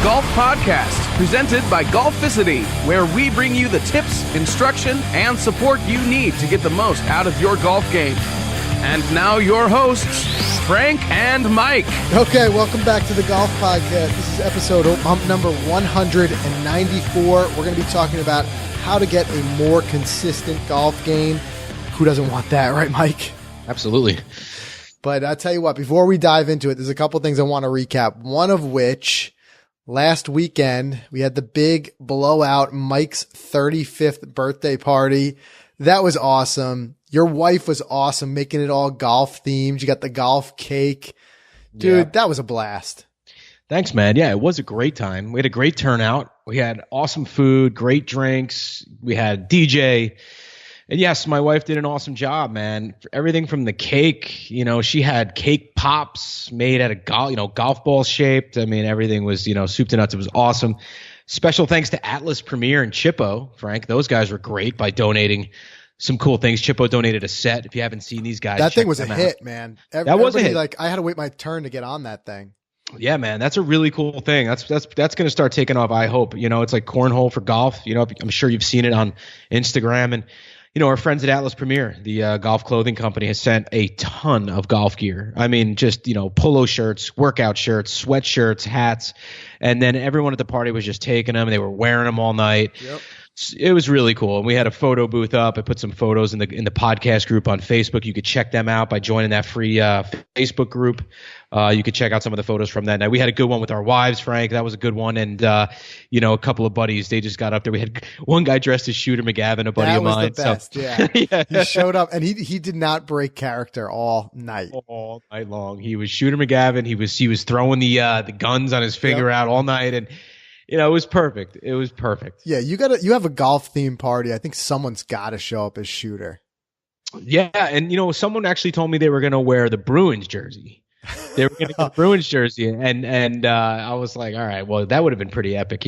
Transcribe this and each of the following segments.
Golf Podcast, presented by Golficity, where we bring you the tips, instruction, and support you need to get the most out of your golf game. And now your hosts, Frank and Mike. Okay, welcome back to the Golf Podcast. This is episode number 194. We're going to be talking about how to get a more consistent golf game. Who doesn't want that, right, Mike? Absolutely. But I'll tell you what, before we dive into it, there's a couple things I want to recap. One of which, last weekend, we had the big blowout Mike's 35th birthday party. That was awesome. Your wife was awesome, making it all golf themed. You got the golf cake. Dude, That was a blast. Thanks, man. Yeah, it was a great time. We had a great turnout. We had awesome food, great drinks. We had DJ. And yes, my wife did an awesome job, man. Everything from the cake, she had cake pops made out of golf ball shaped. I mean, everything was, soup to nuts. It was awesome. Special thanks to Atlas Premier and Chippo, Frank. Those guys were great by donating some cool things. Chippo donated a set. If you haven't seen these guys, that thing was a hit, man. That was a hit. Like, I had to wait my turn to get on that thing. Yeah, man, that's a really cool thing. That's going to start taking off, I hope. It's like cornhole for golf. I'm sure you've seen it on Instagram. And our friends at Atlas Premier, the golf clothing company, has sent a ton of golf gear. I mean, just, polo shirts, workout shirts, sweatshirts, hats. And then everyone at the party was just taking them. And they were wearing them all night. Yep. It was really cool. And we had a photo booth up. I put some photos in the podcast group on Facebook. You could check them out by joining that free Facebook group. You could check out some of the photos from that night. We had a good one with our wives, Frank. That was a good one. And, a couple of buddies, they just got up there. We had one guy dressed as Shooter McGavin, a buddy of mine. That was the best, yeah. He showed up, and he did not break character all night. All night long. He was Shooter McGavin. He was throwing the guns on his finger out all night. And, it was perfect. It was perfect. Yeah, you have a golf theme party. I think someone's got to show up as Shooter. Yeah, and someone actually told me they were going to wear the Bruins jersey. They were going to get the Bruins jersey, and I was like, all right, well, that would have been pretty epic,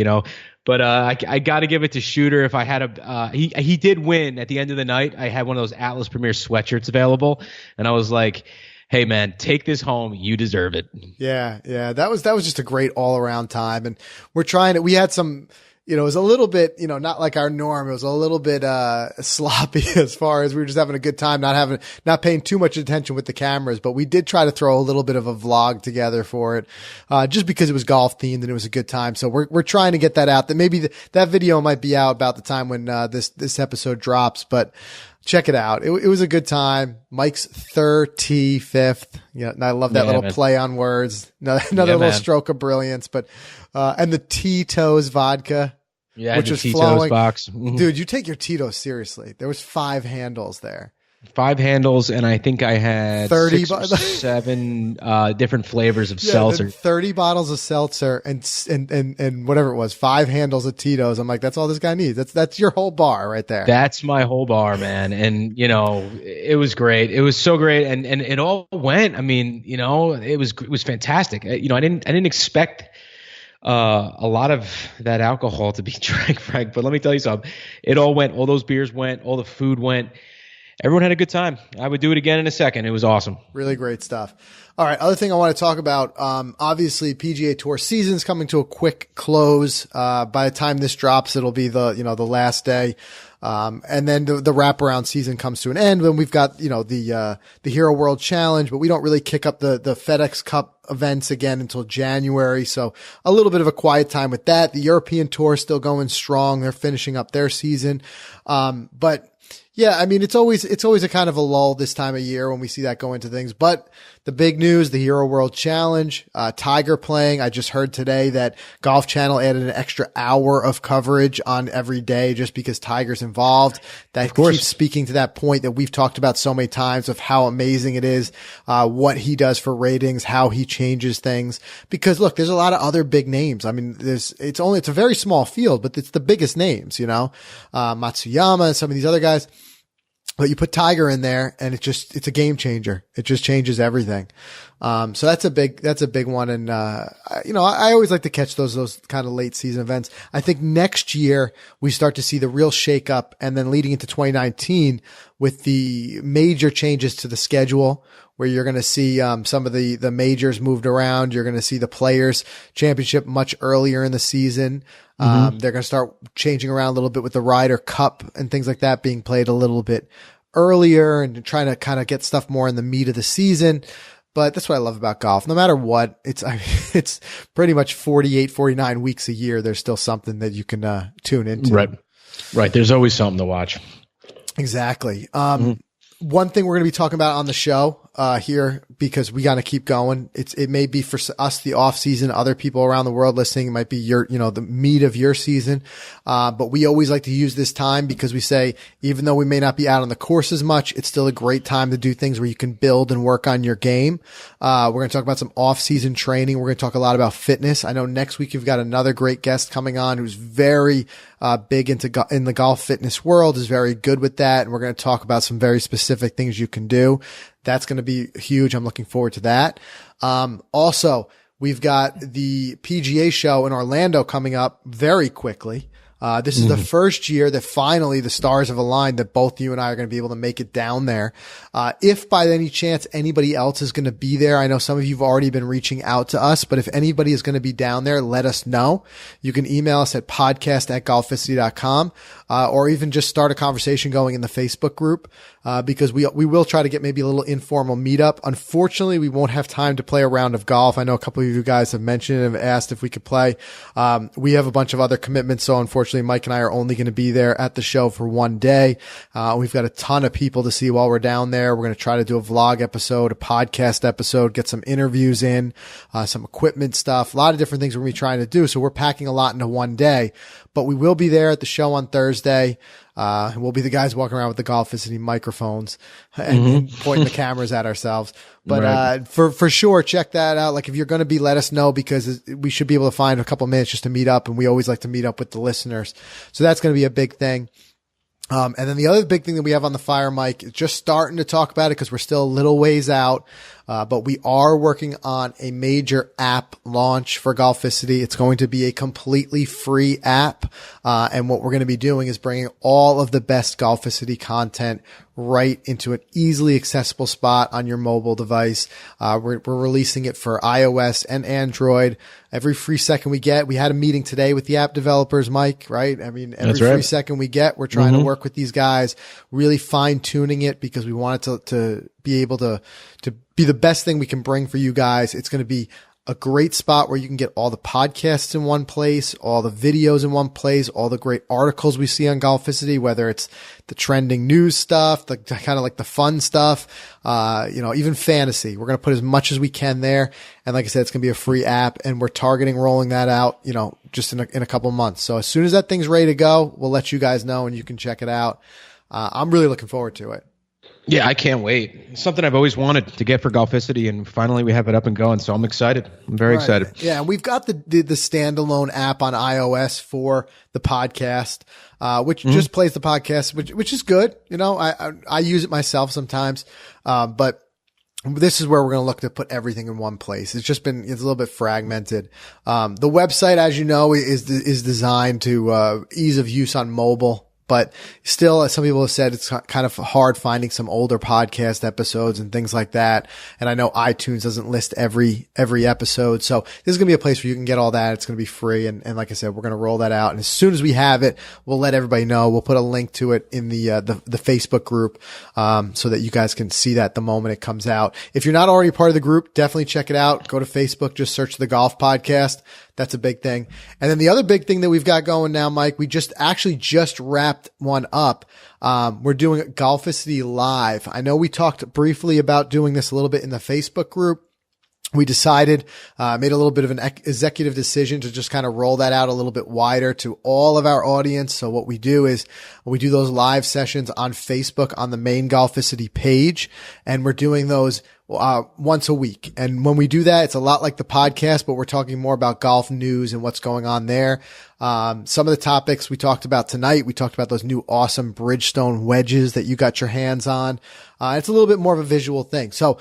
But I got to give it to Shooter. If I had he did win at the end of the night. I had one of those Atlas Premier sweatshirts available, and I was like, hey man, take this home. You deserve it. Yeah. That was just a great all around time. And we had some, it was a little bit, not like our norm. It was a little bit, sloppy as far as we were just having a good time, not paying too much attention with the cameras, but we did try to throw a little bit of a vlog together for it, just because it was golf themed and it was a good time. So we're trying to get that out. That maybe that video might be out about the time when, this episode drops, but check it out. It was a good time. Mike's 35th. Yeah, and I love that little play on words. Another little stroke of brilliance. But and the Tito's vodka, which was Tito's flowing. Box. Dude, you take your Tito's seriously. There was 5 handles there. 5 handles, and I think I had 6 or 7 different flavors of seltzer. 30 bottles of seltzer and whatever it was, 5 handles of Tito's. I'm like, that's all this guy needs. That's your whole bar right there. That's my whole bar, man. And it was great. It was so great, and it all went. I mean, it was fantastic. I didn't expect a lot of that alcohol to be drank, Frank. But let me tell you something. It all went. All those beers went. All the food went. Everyone had a good time. I would do it again in a second. It was awesome. Really great stuff. All right. Other thing I want to talk about, obviously PGA Tour season's coming to a quick close. By the time this drops, it'll be the last day. And then the wraparound season comes to an end when we've got, the Hero World Challenge, but we don't really kick up the FedEx Cup events again until January. So a little bit of a quiet time with that. The European Tour is still going strong. They're finishing up their season. But yeah, I mean, it's always a kind of a lull this time of year when we see that go into things. But the big news, the Hero World Challenge, Tiger playing. I just heard today that Golf Channel added an extra hour of coverage on every day just because Tiger's involved. That keeps speaking to that point that we've talked about so many times of how amazing it is, what he does for ratings, how he changes things. Because look, there's a lot of other big names. I mean, it's a very small field, but it's the biggest names, Matsuyama and some of these other guys. But you put Tiger in there and it's a game changer. It just changes everything. So that's a big one. And, I always like to catch those kind of late season events. I think next year we start to see the real shakeup, and then leading into 2019 with the major changes to the schedule where you're going to see some of the majors moved around. You're going to see the Players Championship much earlier in the season. They're going to start changing around a little bit with the Ryder Cup and things like that being played a little bit earlier and trying to kind of get stuff more in the meat of the season. But that's what I love about golf. No matter what, it's pretty much 48, 49 weeks a year. There's still something that you can tune into. Right. There's always something to watch. Exactly. One thing we're going to be talking about on the show here, because we got to keep going. It may be for us the off season. Other people around the world listening, it might be the meat of your season. But we always like to use this time because we say, even though we may not be out on the course as much, it's still a great time to do things where you can build and work on your game. We're going to talk about some off season training. We're going to talk a lot about fitness. I know next week you've got another great guest coming on who's very big in the golf fitness world, is very good with that. And we're going to talk about some very specific things you can do. That's going to be huge. I'm looking forward to that. Also, we've got the PGA show in Orlando coming up very quickly. This is the first year that finally the stars have aligned that both you and I are going to be able to make it down there. If by any chance anybody else is going to be there, I know some of you have already been reaching out to us, but if anybody is going to be down there, let us know. You can email us at podcast@golficity.com, or even just start a conversation going in the Facebook group, because we will try to get maybe a little informal meetup. Unfortunately, we won't have time to play a round of golf. I know a couple of you guys have mentioned and have asked if we could play. We have a bunch of other commitments, so unfortunately, Mike and I are only going to be there at the show for one day. We've got a ton of people to see while we're down there. We're going to try to do a vlog episode, a podcast episode, get some interviews in, some equipment stuff, a lot of different things we're going to be trying to do. So we're packing a lot into one day, but we will be there at the show on Thursday. And we'll be the guys walking around with the Golficity microphones and pointing the cameras at ourselves. But, for sure, check that out. Like, if you're going to be, let us know, because we should be able to find a couple minutes just to meet up. And we always like to meet up with the listeners. So that's going to be a big thing. And then the other big thing that we have on the fire, Mike, is just starting to talk about it because we're still a little ways out. But we are working on a major app launch for Golficity. It's going to be a completely free app. And what we're going to be doing is bringing all of the best Golficity content right into an easily accessible spot on your mobile device. We're releasing it for iOS and Android. Every free second we get, we had a meeting today with the app developers, Mike, right? I mean, every free second we get, we're trying to work with these guys, really fine tuning it, because we want it to be able to be the best thing we can bring for you guys. It's going to be a great spot where you can get all the podcasts in one place, all the videos in one place, all the great articles we see on Golficity, whether it's the trending news stuff, the kind of like the fun stuff, even fantasy. We're going to put as much as we can there. And like I said, it's going to be a free app, and we're targeting rolling that out, just in a couple months. So as soon as that thing's ready to go, we'll let you guys know and you can check it out. I'm really looking forward to it. Yeah, I can't wait. It's something I've always wanted to get for Golficity, and finally we have it up and going. So I'm excited. I'm very excited. Yeah, and we've got the standalone app on iOS for the podcast, which just plays the podcast, which is good. I use it myself sometimes, but this is where we're going to look to put everything in one place. It's a little bit fragmented. The website, as you know, is designed to ease of use on mobile. But still, as some people have said, it's kind of hard finding some older podcast episodes and things like that. And I know iTunes doesn't list every episode. So this is going to be a place where you can get all that. It's going to be free. And like I said, we're going to roll that out. And as soon as we have it, we'll let everybody know. We'll put a link to it in the Facebook group, so that you guys can see that the moment it comes out. If you're not already part of the group, definitely check it out. Go to Facebook, just search the Golf Podcast. That's a big thing. And then the other big thing that we've got going now, Mike, we just wrapped one up. We're doing Golficity Live. I know we talked briefly about doing this a little bit in the Facebook group. We decided, made a little bit of an executive decision to just kind of roll that out a little bit wider to all of our audience. So what we do is we do those live sessions on Facebook on the main Golficity page, and we're doing those once a week. And when we do that, it's a lot like the podcast, but we're talking more about golf news and what's going on there. Some of the topics we talked about tonight, we talked about those new awesome Bridgestone wedges that you got your hands on. It's a little bit more of a visual thing. So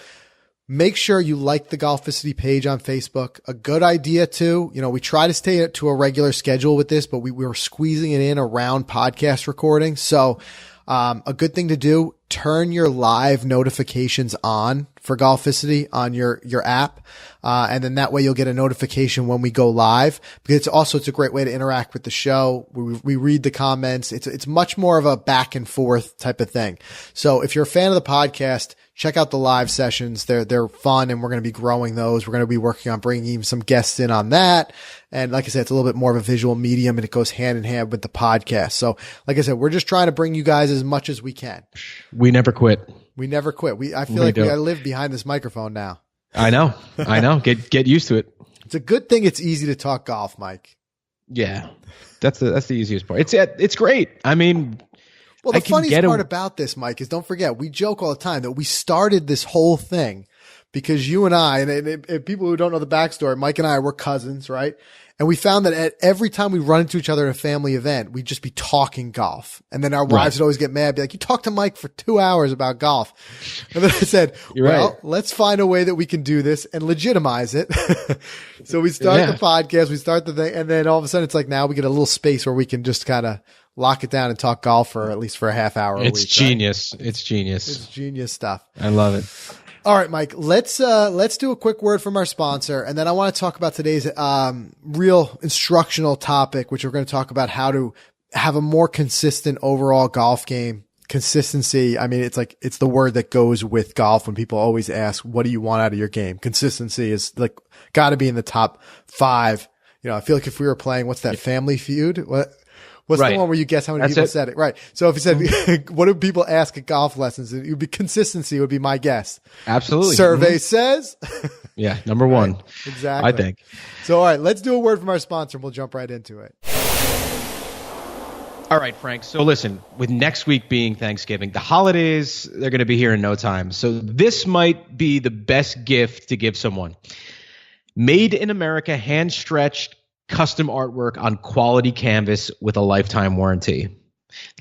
make sure you like the Golficity page on Facebook. A good idea too. We try to stay to a regular schedule with this, but we were squeezing it in around podcast recording. So A good thing to do, turn your live notifications on for Golficity on your app. And then that way you'll get a notification when we go live, because it's a great way to interact with the show. We read the comments. It's much more of a back and forth type of thing. So if you're a fan of the podcast, check out the live sessions. They're fun, and we're going to be growing those. We're going to be working on bringing even some guests in on that. And like I said, it's a little bit more of a visual medium, and it goes hand in hand with the podcast. So like I said, we're just trying to bring you guys as much as we can. We never quit. We never quit. I feel like I live behind this microphone now. I know. Get used to it. It's a good thing it's easy to talk golf, Mike. Yeah. That's the easiest part. It's great. I mean, well, the funniest part about this, Mike, is don't forget, we joke all the time that we started this whole thing because you and I, and people who don't know the backstory, Mike and I were cousins, right? And we found that every time we run into each other at a family event, we'd just be talking golf. And then our wives would always get mad, be like, you talked to Mike for 2 hours about golf. And then I said, let's find a way that we can do this and legitimize it. So we start the podcast, we start the thing, and then all of a sudden it's like now we get a little space where we can just kind of lock it down and talk golf for at least for a half hour a week. It's genius. Right? It's genius. It's genius stuff. I love it. All right, Mike, let's do a quick word from our sponsor. And then I want to talk about today's, real instructional topic, which we're going to talk about how to have a more consistent overall golf game. Consistency. I mean, it's the word that goes with golf when people always ask, what do you want out of your game? Consistency is like got to be in the top 5. You know, I feel like if we were playing, what's that, Family Feud? What's the one where you guess how many people said it? Right. So if you said, what do people ask at golf lessons? It would be consistency would be my guess. Absolutely. Survey says. Yeah. Number one. Right. Exactly. I think. So, all right, let's do a word from our sponsor and we'll jump right into it. All right, Frank. So listen, with next week being Thanksgiving, the holidays, they're going to be here in no time. So this might be the best gift to give someone. Made in America, hand-stretched, custom artwork on quality canvas with a lifetime warranty.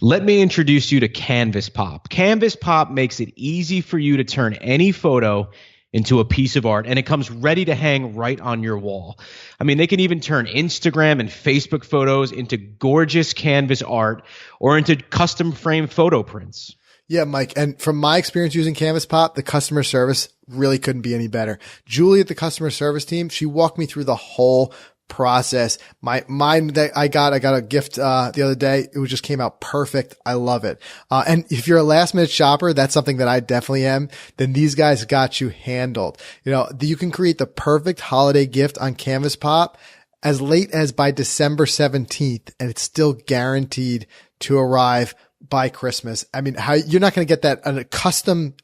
Let me introduce you to Canvas Pop. Canvas Pop makes it easy for you to turn any photo into a piece of art, and it comes ready to hang right on your wall. I mean, they can even turn Instagram and Facebook photos into gorgeous canvas art or into custom frame photo prints. Yeah, Mike. And from my experience using Canvas Pop, the customer service really couldn't be any better. Julie at the customer service team, she walked me through the whole process. Mine that I got a gift, the other day. It just came out perfect. I love it. And if you're a last minute shopper, that's something that I definitely am. Then these guys got you handled. You know, you can create the perfect holiday gift on Canvas Pop as late as by December 17th, and it's still guaranteed to arrive by Christmas. I mean, you're not going to get that a custom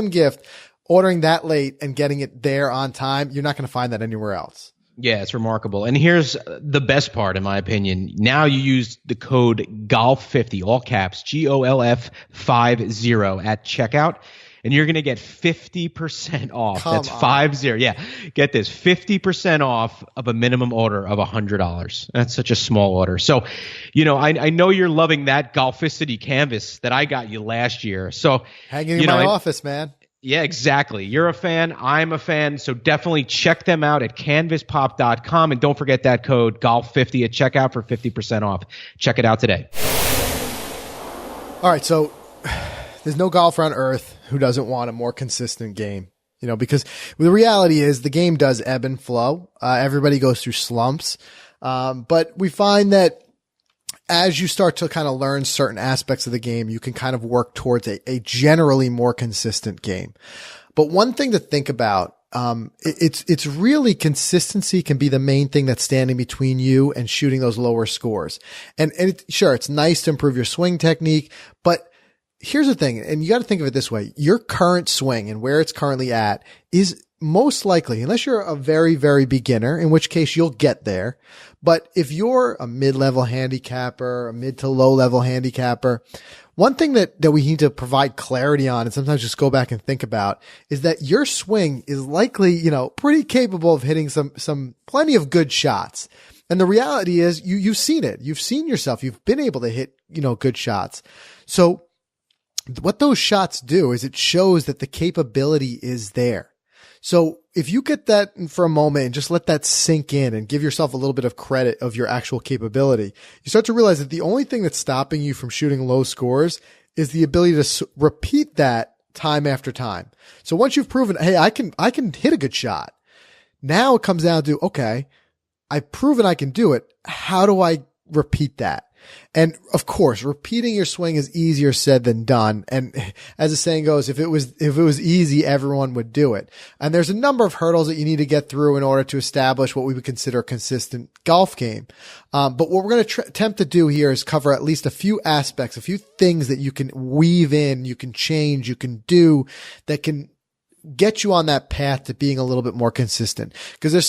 gift ordering that late and getting it there on time. You're not going to find that anywhere else. Yeah, it's remarkable. And here's the best part, in my opinion. Now you use the code GOLF50, all caps, GOLF50 at checkout, and you're going to get 50% off. That's 50. Yeah. Get this, 50% off of a minimum order of $100. That's such a small order. So, you know, I know you're loving that Golficity canvas that I got you last year. So hanging in my office, man. Yeah, exactly. You're a fan. I'm a fan. So definitely check them out at canvaspop.com. And don't forget that code GOLF50 at checkout for 50% off. Check it out today. All right. So there's no golfer on earth who doesn't want a more consistent game, you know, because the reality is the game does ebb and flow. Everybody goes through slumps. But we find that as you start to kind of learn certain aspects of the game, you can kind of work towards a generally more consistent game. But one thing to think about, it's really consistency can be the main thing that's standing between you and shooting those lower scores. And sure, it's nice to improve your swing technique, but here's the thing, and you got to think of it this way. Your current swing and where it's currently at is most likely, unless you're a very, very beginner, in which case you'll get there. But if you're a mid-level handicapper, a mid to low-level handicapper, one thing that we need to provide clarity on and sometimes just go back and think about is that your swing is likely, you know, pretty capable of hitting some plenty of good shots. And the reality is you've seen it. You've seen yourself. You've been able to hit, you know, good shots. So what those shots do is it shows that the capability is there. So if you get that for a moment and just let that sink in and give yourself a little bit of credit of your actual capability, you start to realize that the only thing that's stopping you from shooting low scores is the ability to repeat that time after time. So once you've proven, hey, I can hit a good shot. Now it comes down to, okay, I've proven I can do it. How do I repeat that? And of course, repeating your swing is easier said than done. And as the saying goes, if it was easy, everyone would do it. And there's a number of hurdles that you need to get through in order to establish what we would consider a consistent golf game. But what we're going to attempt to do here is cover at least a few aspects, a few things that you can weave in, you can change, you can do that can get you on that path to being a little bit more consistent. Because there's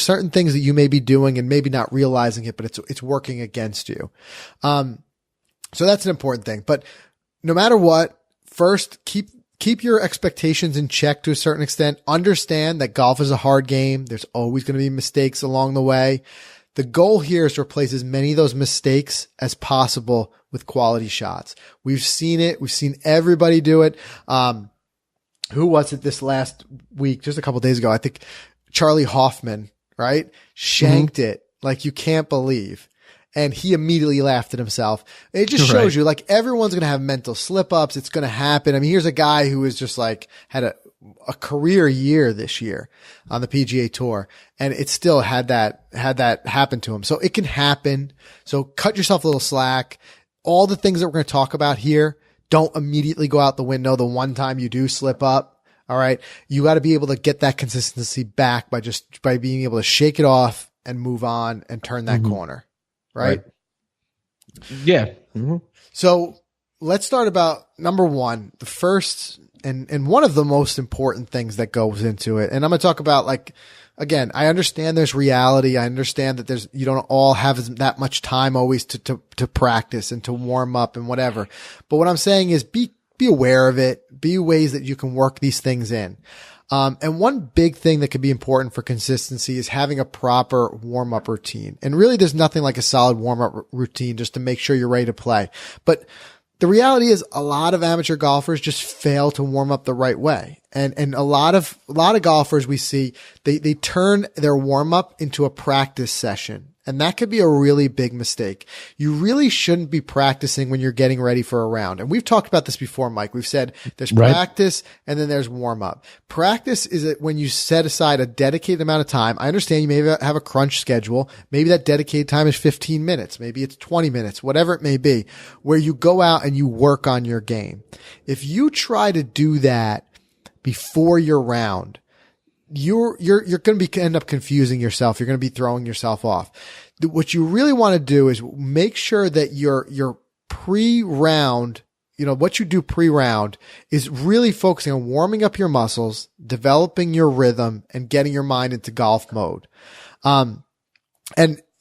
certain things that you may be doing and maybe not realizing it, but it's working against you. So that's an important thing. But no matter what, first keep your expectations in check to a certain extent. Understand that golf is a hard game. There's always going to be mistakes along the way. The goal here is to replace as many of those mistakes as possible with quality shots. We've seen it. We've seen everybody do it. Who was it this last week? Just a couple of days ago. I think Charlie Hoffman, right? Shanked it like you can't believe. And he immediately laughed at himself. It just shows you like everyone's going to have mental slip ups. It's going to happen. I mean, here's a guy who is just like had a career year this year on the PGA Tour, and it still had that happen to him. So it can happen. So cut yourself a little slack. All the things that we're going to talk about here, don't immediately go out the window the one time you do slip up. All right. You got to be able to get that consistency back by being able to shake it off and move on and turn that corner. Right. Yeah. So let's start about number one, the first and one of the most important things that goes into it. And I'm going to talk about again, I understand there's reality. I understand that you don't all have that much time always to practice and to warm up and whatever. But what I'm saying is be aware of it, be ways that you can work these things in. And one big thing that could be important for consistency is having a proper warm up routine. And really there's nothing like a solid warm up routine just to make sure you're ready to play. But the reality is a lot of amateur golfers just fail to warm up the right way. And a lot of golfers we see, they turn their warm up into a practice session. And that could be a really big mistake. You really shouldn't be practicing when you're getting ready for a round. And we've talked about this before, Mike. We've said there's practice and then there's warm up. Practice is when you set aside a dedicated amount of time. I understand you may have a crunch schedule. Maybe that dedicated time is 15 minutes. Maybe it's 20 minutes, whatever it may be, where you go out and you work on your game. If you try to do that before your round, you're going to end up confusing yourself. You're going to be throwing yourself off. What you really want to do is make sure that your pre-round, what you do pre-round is really focusing on warming up your muscles, developing your rhythm, and getting your mind into golf mode. And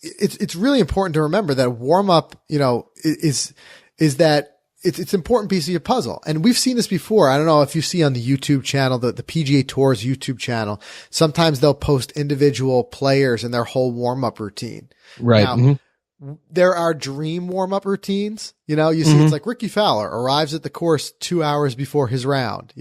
it's really important to remember that warm up, is that it's an important piece of your puzzle. And we've seen this before. I don't know if you see on the YouTube channel, the PGA Tour's YouTube channel, sometimes they'll post individual players and their whole warm-up routine. Right. Now, there are dream warm-up routines. You see it's like Ricky Fowler arrives at the course 2 hours before his round.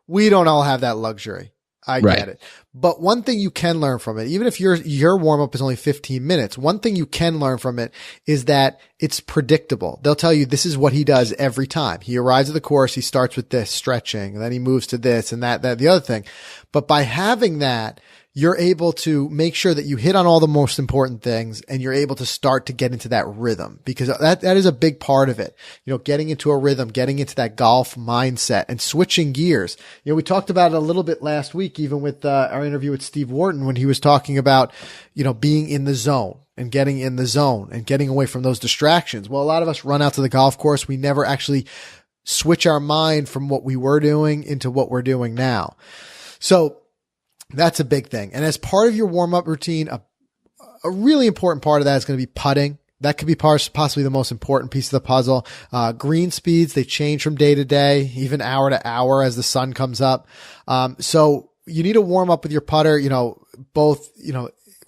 We don't all have that luxury. I get it. But one thing you can learn from it, even if your warm up is only 15 minutes, one thing you can learn from it is that it's predictable. They'll tell you this is what he does every time. He arrives at the course. He starts with this stretching, and then he moves to this and that, the other thing. But by having that, you're able to make sure that you hit on all the most important things and you're able to start to get into that rhythm, because that is a big part of it. Getting into a rhythm, getting into that golf mindset and switching gears. We talked about it a little bit last week, even with our interview with Steve Wharton, when he was talking about, being in the zone and getting in the zone and getting away from those distractions. Well, a lot of us run out to the golf course. We never actually switch our mind from what we were doing into what we're doing now. So that's a big thing. And as part of your warm-up routine, a really important part of that is going to be putting. That could be possibly the most important piece of the puzzle. Green speeds, they change from day to day, even hour to hour as the sun comes up. So you need to warm up with your putter, both,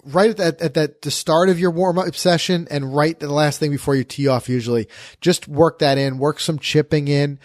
right at the start of your warm-up session and right the last thing before you tee off usually. Just work that in, work some chipping in.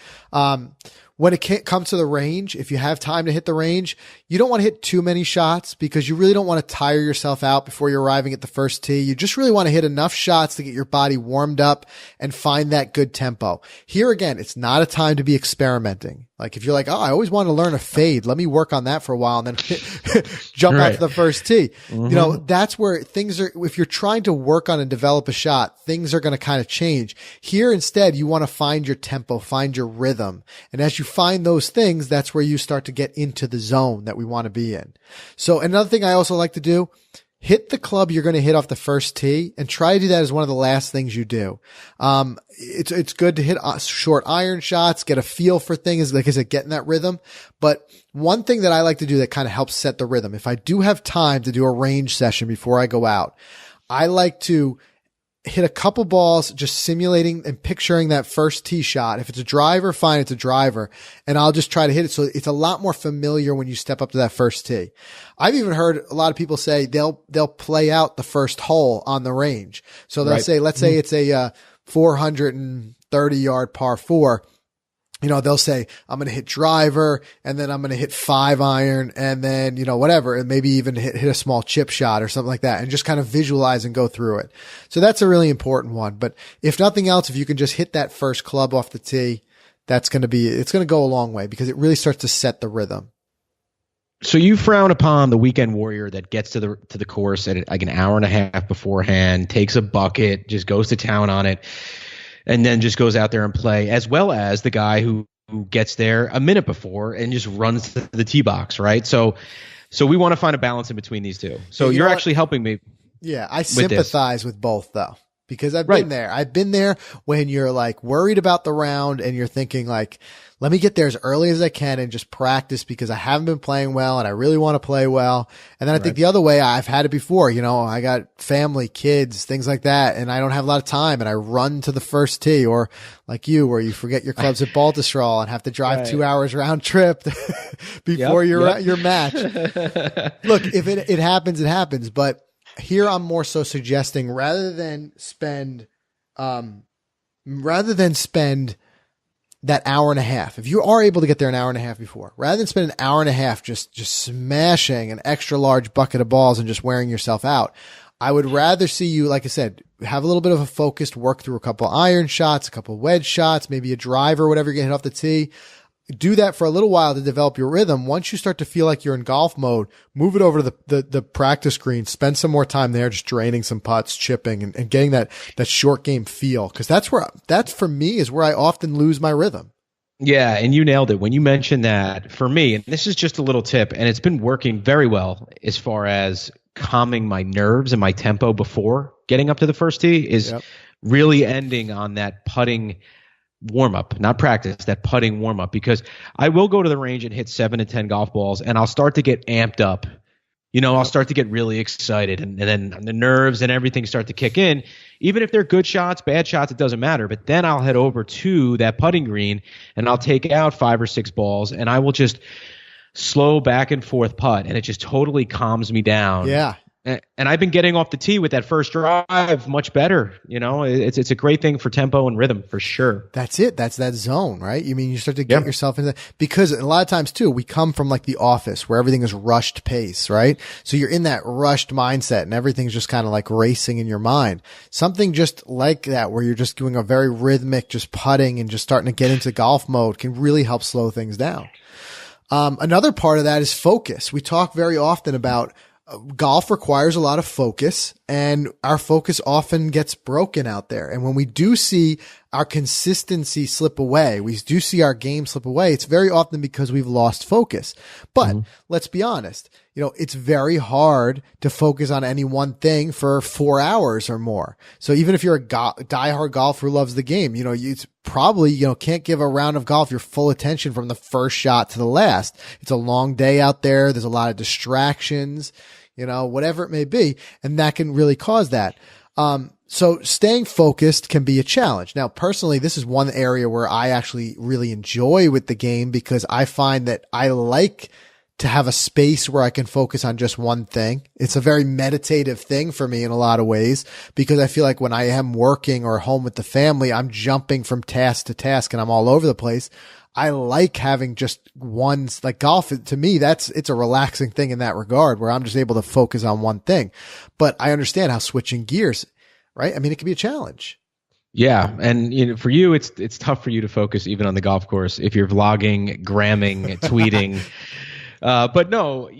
when it comes to the range, if you have time to hit the range, you don't want to hit too many shots because you really don't want to tire yourself out before you're arriving at the first tee. You just really want to hit enough shots to get your body warmed up and find that good tempo. Here again, it's not a time to be experimenting. Like if you're like, oh, I always want to learn a fade. Let me work on that for a while and then jump out to the first tee. You know, that's where things are, if you're trying to work on and develop a shot, things are going to kind of change. Here instead, you want to find your tempo, find your rhythm. And as you find those things, that's where you start to get into the zone that we want to be in. So another thing I also like to do, hit the club you're going to hit off the first tee and try to do that as one of the last things you do. It's good to hit short iron shots, get a feel for things, like I said, get in that rhythm. But one thing that I like to do that kind of helps set the rhythm, if I do have time to do a range session before I go out, I like to hit a couple balls, just simulating and picturing that first tee shot. If it's a driver, fine, it's a driver. And I'll just try to hit it. So it's a lot more familiar when you step up to that first tee. I've even heard a lot of people say they'll play out the first hole on the range. So they'll say, let's say it's a 430 yard par 4. You know, they'll say, I'm going to hit driver and then I'm going to hit 5 iron and then, you know, whatever, and maybe even hit a small chip shot or something like that and just kind of visualize and go through it. So that's a really important one. But if nothing else, if you can just hit that first club off the tee, it's going to go a long way because it really starts to set the rhythm. So you frown upon the weekend warrior that gets to the course at like an hour and a half beforehand, takes a bucket, just goes to town on it, and then just goes out there and play, as well as the guy who gets there a minute before and just runs to the tee box, right? So we want to find a balance in between these two. So you're actually helping me. Yeah, I sympathize with both though, because I've been there. I've been there when you're like worried about the round and you're thinking like, let me get there as early as I can and just practice because I haven't been playing well and I really want to play well. And then I think the other way, I've had it before, you know, I got family, kids, things like that, and I don't have a lot of time and I run to the first tee, or like you, where you forget your clubs at Baltusrol and have to drive 2 hours round trip before your match. Look, if it happens, it happens. But here I'm more so suggesting rather than spend that hour and a half, if you are able to get there an hour and a half before, rather than spend an hour and a half just smashing an extra large bucket of balls and just wearing yourself out, I would rather see you, like I said, have a little bit of a focused work through a couple iron shots, a couple wedge shots, maybe a driver, whatever you're going to hit off the tee. Do that for a little while to develop your rhythm. Once you start to feel like you're in golf mode, move it over to the practice green, spend some more time there, just draining some putts, chipping and getting that short game feel. Cause that's for me is where I often lose my rhythm. Yeah. And you nailed it when you mentioned that. For me, and this is just a little tip, and it's been working very well as far as calming my nerves and my tempo before getting up to the first tee, is really ending on that putting warm up, not practice, that putting warm up, because I will go to the range and hit 7 to 10 golf balls and I'll start to get amped up. You know, I'll start to get really excited and then the nerves and everything start to kick in. Even if they're good shots, bad shots, it doesn't matter. But then I'll head over to that putting green and I'll take out 5 or 6 balls and I will just slow back and forth putt, and it just totally calms me down. Yeah. And I've been getting off the tee with that first drive much better. You know, it's a great thing for tempo and rhythm for sure. That's it. That's that zone, right? You mean you start to get yourself into that, because a lot of times too, we come from like the office where everything is rushed pace, right? So you're in that rushed mindset and everything's just kind of like racing in your mind. Something just like that, where you're just doing a very rhythmic, just putting and just starting to get into golf mode, can really help slow things down. Another part of that is focus. We talk very often about golf requires a lot of focus, and our focus often gets broken out there. And when we do see our consistency slip away, we do see our game slip away, it's very often because we've lost focus. But let's be honest, you know, it's very hard to focus on any one thing for 4 hours or more. So even if you're a diehard golfer who loves the game, you know, it's probably, you know, can't give a round of golf your full attention from the first shot to the last. It's a long day out there. There's a lot of distractions, you know, whatever it may be. And that can really cause that. So staying focused can be a challenge. Now, personally, this is one area where I actually really enjoy with the game, because I find that I like to have a space where I can focus on just one thing. It's a very meditative thing for me in a lot of ways, because I feel like when I am working or home with the family, I'm jumping from task to task and I'm all over the place. I like having just one, like golf to me, it's a relaxing thing in that regard where I'm just able to focus on one thing. But I understand how switching gears, right? I mean, it can be a challenge. Yeah, and for you, it's tough for you to focus even on the golf course if you're vlogging, gramming, tweeting. But no,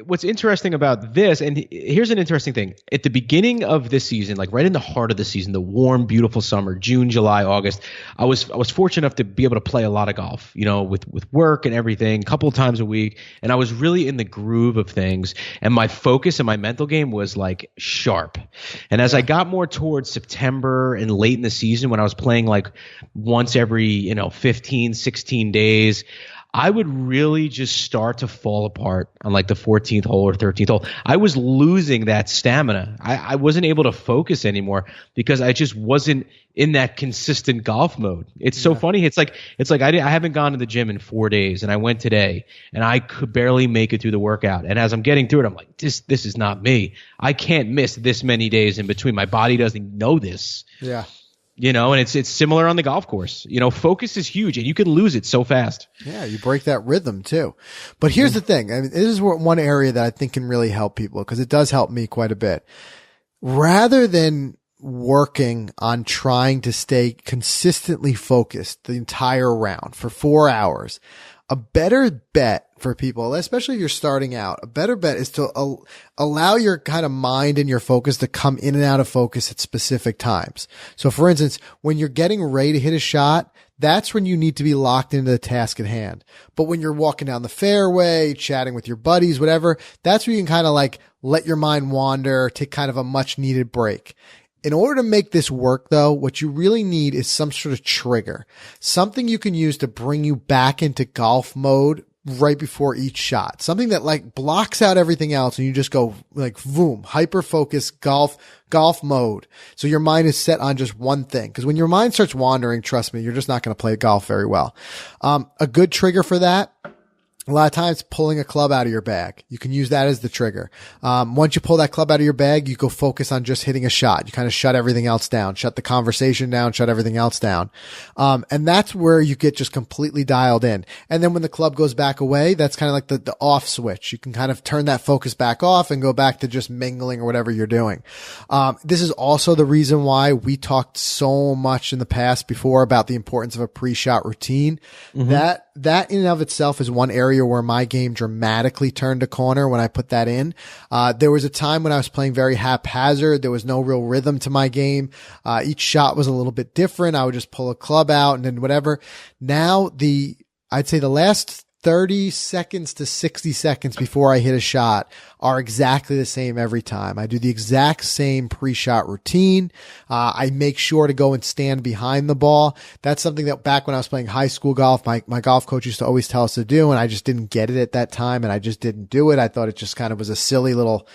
what's interesting about this, and here's an interesting thing. At the beginning of this season, like right in the heart of the season, the warm, beautiful summer, June, July, August, I was fortunate enough to be able to play a lot of golf, with work and everything, a couple of times a week. And I was really in the groove of things. And my focus and my mental game was like sharp. And as I got more towards September and late in the season, when I was playing like once every, 15, 16 days, I would really just start to fall apart on like the 14th hole or 13th hole. I was losing that stamina. I wasn't able to focus anymore because I just wasn't in that consistent golf mode. It's so funny. It's like I haven't gone to the gym in 4 days, and I went today and I could barely make it through the workout. And as I'm getting through it, I'm like, this is not me. I can't miss this many days in between. My body doesn't know this. Yeah. And it's similar on the golf course. Focus is huge and you can lose it so fast. Yeah, you break that rhythm too. But here's the thing. I mean, this is one area that I think can really help people, because it does help me quite a bit. Rather than working on trying to stay consistently focused the entire round for 4 hours, a better bet for people, especially if you're starting out, a better bet is to allow your kind of mind and your focus to come in and out of focus at specific times. So for instance, when you're getting ready to hit a shot, that's when you need to be locked into the task at hand. But when you're walking down the fairway, chatting with your buddies, whatever, that's where you can kind of like let your mind wander, take kind of a much needed break. In order to make this work though, what you really need is some sort of trigger, something you can use to bring you back into golf mode right before each shot, something that like blocks out everything else and you just go like boom, hyper focus golf mode. So your mind is set on just one thing. Cause when your mind starts wandering, trust me, you're just not going to play golf very well. A good trigger for that, a lot of times pulling a club out of your bag. You can use that as the trigger. Once you pull that club out of your bag, you go focus on just hitting a shot. You kind of shut everything else down, shut the conversation down, shut everything else down. And that's where you get just completely dialed in. And then when the club goes back away, that's kind of like the off switch. You can kind of turn that focus back off and go back to just mingling or whatever you're doing. This is also the reason why we talked so much in the past before about the importance of a pre-shot routine. Mm-hmm. That in and of itself is one area where my game dramatically turned a corner when I put that in. There was a time when I was playing very haphazard. There was no real rhythm to my game. Each shot was a little bit different. I would just pull a club out and then whatever. Now I'd say the last 30 seconds to 60 seconds before I hit a shot are exactly the same every time. I do the exact same pre-shot routine. I make sure to go and stand behind the ball. That's something that back when I was playing high school golf, my golf coach used to always tell us to do, and I just didn't get it at that time, and I just didn't do it. I thought it just kind of was a silly little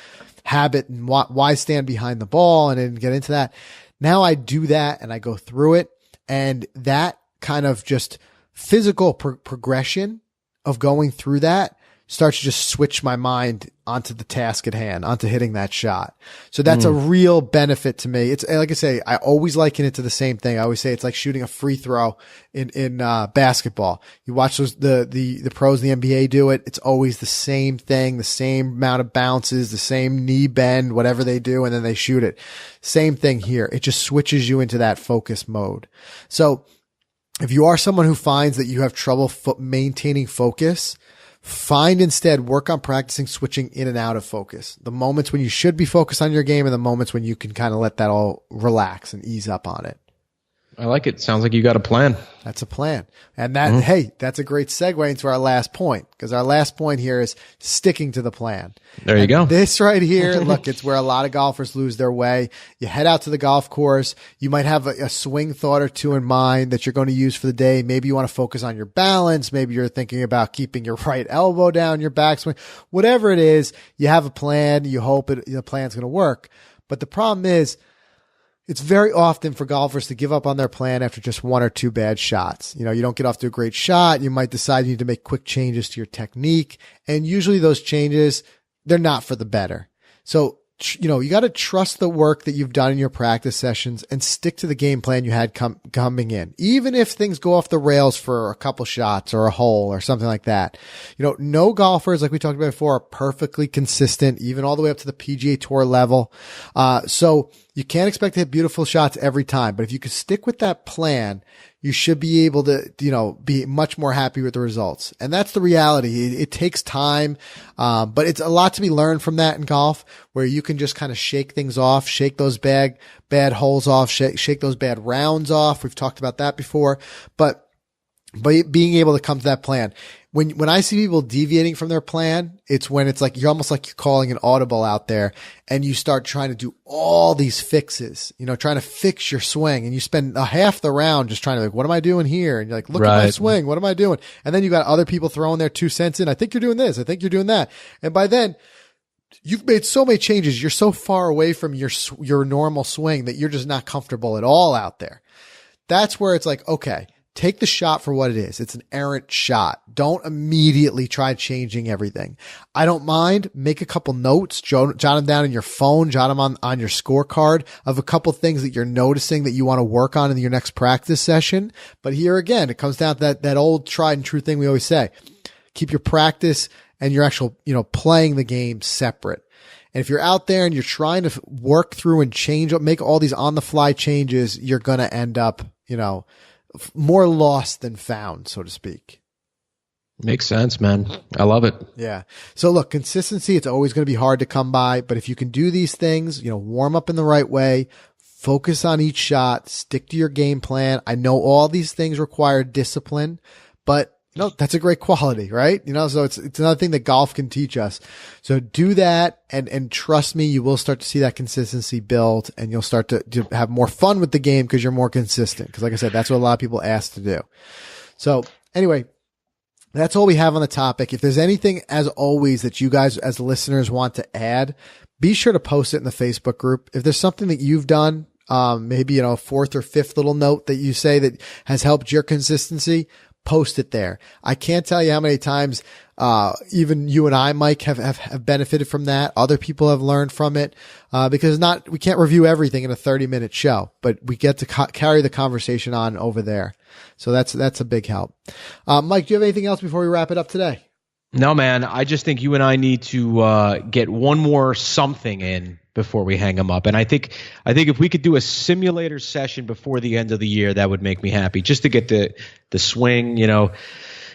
habit, and why stand behind the ball, and I didn't get into that. Now I do that, and I go through it, and that kind of just physical progression of going through that starts to just switch my mind onto the task at hand, onto hitting that shot. So that's a real benefit to me. It's like I say, I always liken it to the same thing. I always say it's like shooting a free throw in basketball. You watch the pros in the NBA do it. It's always the same thing, the same amount of bounces, the same knee bend, whatever they do, and then they shoot it. Same thing here. It just switches you into that focus mode. So if you are someone who finds that you have trouble maintaining focus, work on practicing switching in and out of focus. The moments when you should be focused on your game and the moments when you can kind of let that all relax and ease up on it. I like it. Sounds like you got a plan. That's a plan. And that, hey, that's a great segue into our last point, because our last point here is sticking to the plan. There you go. This right here, look, it's where a lot of golfers lose their way. You head out to the golf course. You might have a swing thought or two in mind that you're going to use for the day. Maybe you want to focus on your balance. Maybe you're thinking about keeping your right elbow down your backswing. Whatever it is, you have a plan. You hope the plan's going to work. But the problem is, it's very often for golfers to give up on their plan after just one or two bad shots. You don't get off to a great shot. You might decide you need to make quick changes to your technique. And usually those changes, they're not for the better. So, you got to trust the work that you've done in your practice sessions and stick to the game plan you had coming in. Even if things go off the rails for a couple shots or a hole or something like that. No golfers, like we talked about before, are perfectly consistent, even all the way up to the PGA Tour level. So you can't expect to hit beautiful shots every time, but if you could stick with that plan, you should be able to, be much more happy with the results. And that's the reality. It takes time. But it's a lot to be learned from that in golf, where you can just kind of shake things off, shake those bad holes off, shake those bad rounds off. We've talked about that before, but being able to come to that plan. When I see people deviating from their plan, it's when it's like, you're almost like you're calling an audible out there and you start trying to do all these fixes, trying to fix your swing, and you spend a half the round just trying to what am I doing here? And you're like, look at my swing. What am I doing? And then you got other people throwing their 2 cents in. I think you're doing this. I think you're doing that. And by then you've made so many changes. You're so far away from your normal swing that you're just not comfortable at all out there. That's where it's like, okay, take the shot for what it is. It's an errant shot. Don't immediately try changing everything. I don't mind. Make a couple notes, jot them down in your phone, jot them on your scorecard of a couple things that you're noticing that you want to work on in your next practice session. But here again, it comes down to that old tried and true thing we always say. Keep your practice and your actual, playing the game separate. And if you're out there and you're trying to work through and make all these on the fly changes, you're going to end up, more lost than found, so to speak. Makes sense, man. I love it. Yeah. So look, consistency, it's always going to be hard to come by, but if you can do these things, warm up in the right way, focus on each shot, stick to your game plan. I know all these things require discipline, but that's a great quality, right? So it's another thing that golf can teach us. So do that and trust me, you will start to see that consistency build, and you'll start to have more fun with the game because you're more consistent. Cause like I said, that's what a lot of people ask to do. So anyway, that's all we have on the topic. If there's anything, as always, that you guys as listeners want to add, be sure to post it in the Facebook group. If there's something that you've done, maybe, a fourth or fifth little note that you say that has helped your consistency, post it there. I can't tell you how many times, even you and I, Mike, have benefited from that. Other people have learned from it, because we can't review everything in a 30-minute show, but we get to carry the conversation on over there. So that's a big help. Mike, do you have anything else before we wrap it up today? No, man. I just think you and I need to get one more something in before we hang them up. And I think if we could do a simulator session before the end of the year, that would make me happy, just to get the swing,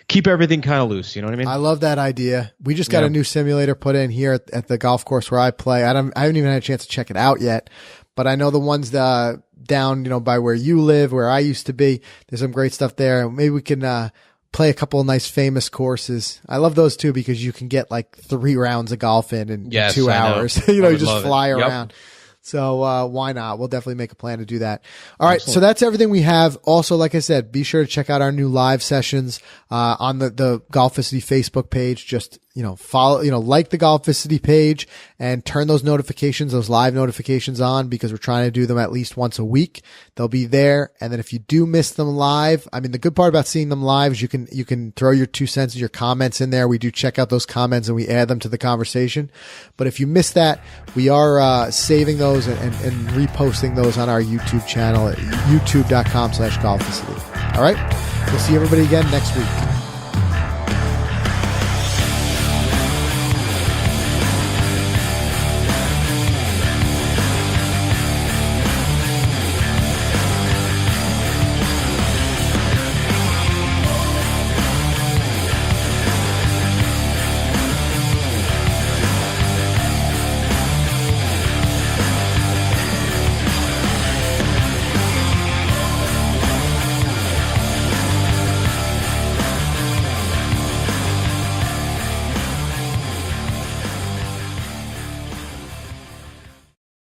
keep everything kind of loose. You know what I mean? I love that idea. We just got a new simulator put in here at the golf course where I play. I haven't even had a chance to check it out yet, but I know the ones down, by where you live, where I used to be, there's some great stuff there. Maybe we can, play a couple of nice famous courses. I love those too, because you can get like 3 rounds of golf in 2 hours. You just fly around. So, why not? We'll definitely make a plan to do that. All right. Excellent. So that's everything we have. Also, like I said, be sure to check out our new live sessions, on the Golficity Facebook page. Just, follow, like the Golficity page and turn those live notifications on, because we're trying to do them at least once a week. They'll be there. And then if you do miss them live, the good part about seeing them live is you can throw your 2 cents and your comments in there. We do check out those comments and we add them to the conversation. But if you miss that, we are, saving those and reposting those on our YouTube channel at youtube.com/Golficity. All right. We'll see everybody again next week.